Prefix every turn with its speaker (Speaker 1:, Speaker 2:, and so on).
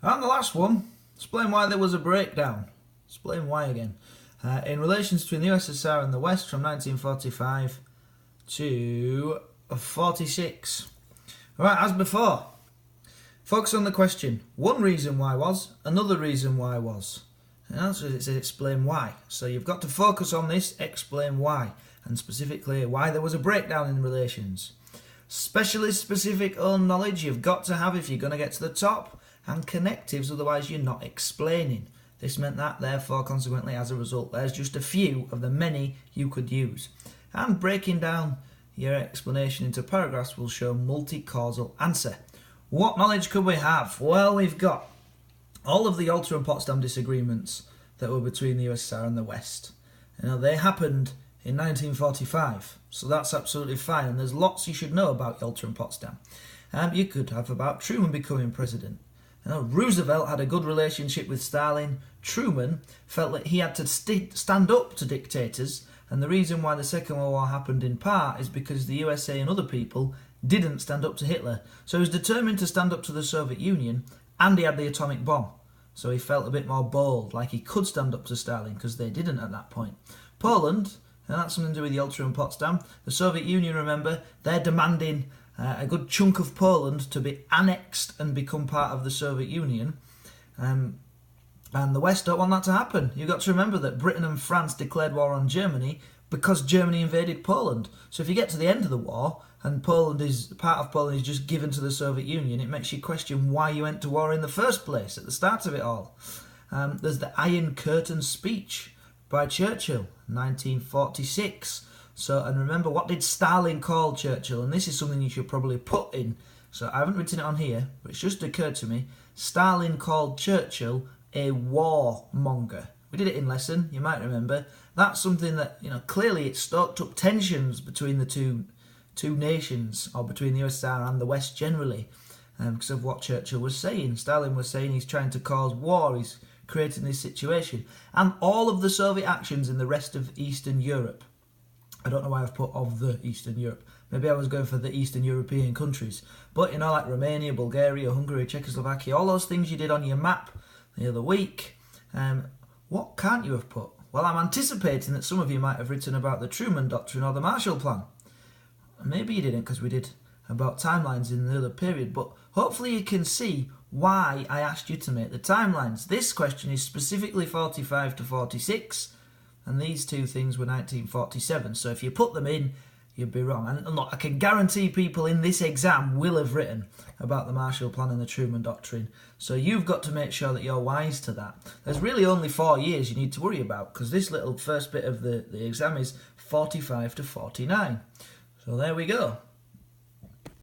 Speaker 1: And the last one, explain why there was a breakdown. Explain why again. In relations between the USSR and the West from 1945 to 46. Right, as before, focus on the question. One reason why was, another reason why was. And answer is it says explain why. So you've got to focus on this, explain why. And specifically why there was a breakdown in relations. Specialist specific own knowledge you've got to have if you're going to get to the top. And connectives, otherwise you're not explaining. This meant that, therefore, consequently, as a result, there's just a few of the many you could use. And breaking down your explanation into paragraphs will show multi-causal answer. What knowledge could we have? Well, we've got all of the Yalta and Potsdam disagreements that were between the USSR and the West. They happened in 1945, so that's absolutely fine. And there's lots you should know about Yalta and Potsdam. You could have about Truman becoming president. Roosevelt had a good relationship with Stalin. Truman felt that he had to stand up to dictators, and the reason why the Second World War happened in part is because the USA and other people didn't stand up to Hitler. So he was determined to stand up to the Soviet Union, and he had the atomic bomb. So he felt a bit more bold, like he could stand up to Stalin, because they didn't at that point. Poland, and that's something to do with Yalta and Potsdam. The Soviet Union, remember, they're demanding a good chunk of Poland to be annexed and become part of the Soviet Union. And the West don't want that to happen. You've got to remember that Britain and France declared war on Germany because Germany invaded Poland. So if you get to the end of the war and part of Poland is just given to the Soviet Union, it makes you question why you went to war in the first place at the start of it all. There's the Iron Curtain speech by Churchill, 1946. And remember, what did Stalin call Churchill? And this is something you should probably put in. So I haven't written it on here, but it's just occurred to me. Stalin called Churchill a warmonger. We did it in lesson, you might remember. That's something that, clearly it stoked up tensions between the two nations, or between the USSR and the West generally, because of what Churchill was saying. Stalin was saying he's trying to cause war, he's creating this situation. And all of the Soviet actions in the rest of Eastern Europe. I don't know why I've put of the Eastern Europe. Maybe I was going for the Eastern European countries. But, like Romania, Bulgaria, Hungary, Czechoslovakia, all those things you did on your map the other week. What can't you have put? Well, I'm anticipating that some of you might have written about the Truman Doctrine or the Marshall Plan. Maybe you didn't, because we did about timelines in the other period. But hopefully you can see why I asked you to make the timelines. This question is specifically 45 to 46. And these two things were 1947. So if you put them in, you'd be wrong. And look, I can guarantee people in this exam will have written about the Marshall Plan and the Truman Doctrine. So you've got to make sure that you're wise to that. There's really only 4 years you need to worry about, because this little first bit of the exam is 45 to 49. So there we go.